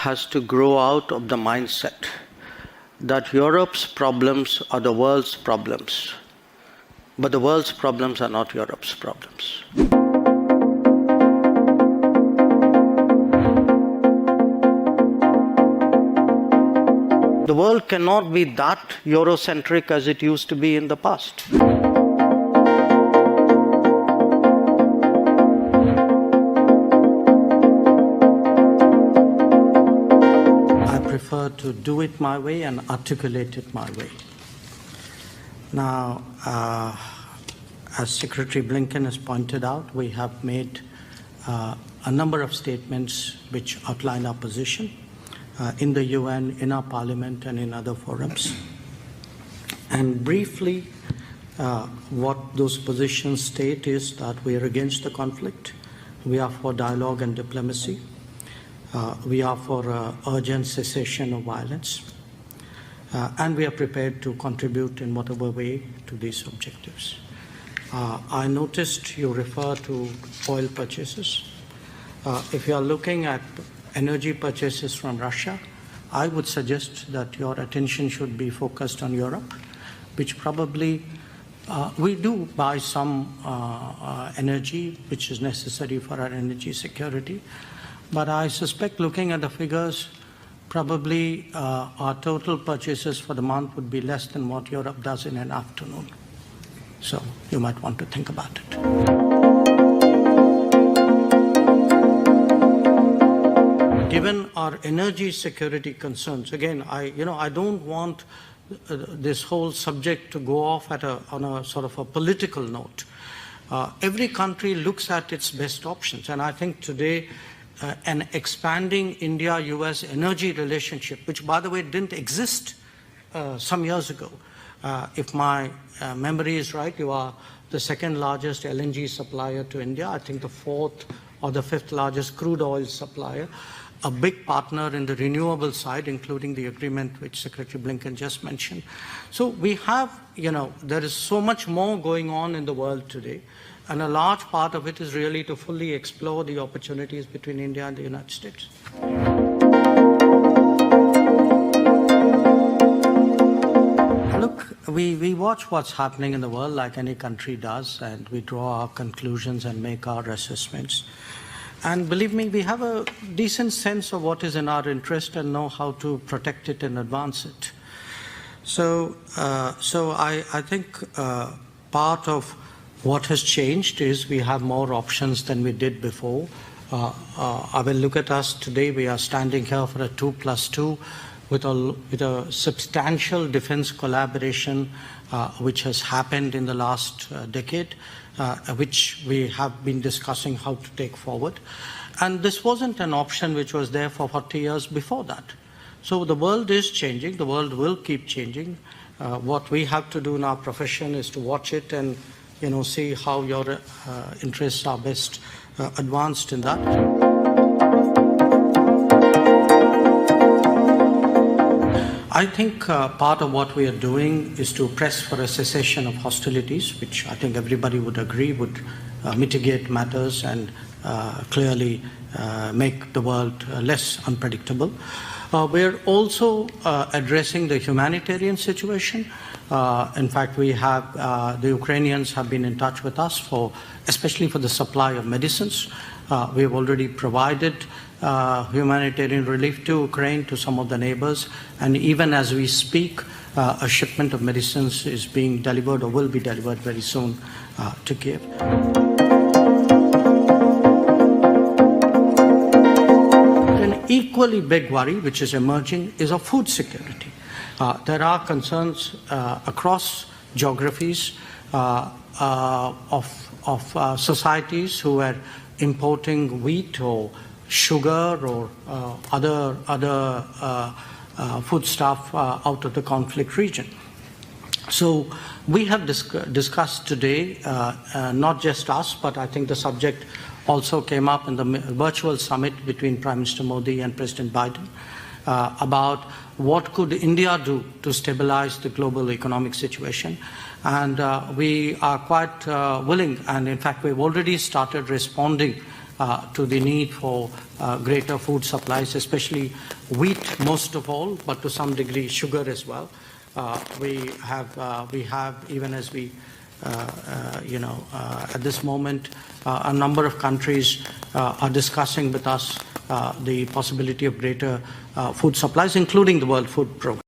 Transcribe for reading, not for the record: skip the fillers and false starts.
has to grow out of the mindset that Europe's problems are the world's problems, but the world's problems are not Europe's problems. The world cannot be that Eurocentric as it used to be in the past. I prefer to do it my way and articulate it my way. Now, as Secretary Blinken has pointed out, we have made a number of statements which outline our position in the UN, in our parliament, and in other forums. And briefly, what those positions state is that we are against the conflict, we are for dialogue and diplomacy, we are for urgent cessation of violence, and we are prepared to contribute in whatever way to these objectives. I noticed you refer to oil purchases. If you are looking at energy purchases from Russia, I would suggest that your attention should be focused on Europe, which probably we do buy some energy which is necessary for our energy security. But I suspect, looking at the figures, probably our total purchases for the month would be less than what Europe does in an afternoon. So you might want to think about it. Given our energy security concerns, again, I don't want this whole subject to go off on a sort of a political note. Every country looks at its best options, and I think today an expanding India-US energy relationship, which, by the way, didn't exist some years ago. If my memory is right, you are the second largest LNG supplier to India, I think the fourth or the fifth largest crude oil supplier, a big partner in the renewable side, including the agreement which Secretary Blinken just mentioned. So we have, there is so much more going on in the world today, and a large part of it is really to fully explore the opportunities between India and the United States. Look, we watch what's happening in the world like any country does, and we draw our conclusions and make our assessments. And believe me, we have a decent sense of what is in our interest and know how to protect it and advance it. So I think part of what has changed is we have more options than we did before. I will look at us today. We are standing here for a 2+2 with a substantial defense collaboration which has happened in the last decade, which we have been discussing how to take forward. And this wasn't an option which was there for 40 years before that. So the world is changing. The world will keep changing. What we have to do in our profession is to watch it and see how your interests are best advanced in that. I think part of what we are doing is to press for a cessation of hostilities, which I think everybody would agree would mitigate matters and clearly make the world less unpredictable. We're also addressing the humanitarian situation. In fact, we have the Ukrainians have been in touch with us especially for the supply of medicines. We have already provided humanitarian relief to Ukraine, to some of the neighbors, and even as we speak, a shipment of medicines is being delivered or will be delivered very soon to Kiev. An equally big worry which is emerging is of food security. There are concerns across geographies of societies who are importing wheat or sugar or other foodstuff out of the conflict region. So we have discussed today, not just us, but I think the subject also came up in the virtual summit between Prime Minister Modi and President Biden, about what could India do to stabilize the global economic situation. And we are quite willing, and in fact we've already started responding to the need for greater food supplies, especially wheat most of all, but to some degree sugar as well. We have, even as we, at this moment, a number of countries are discussing with us the possibility of greater food supplies, including the World Food Programme.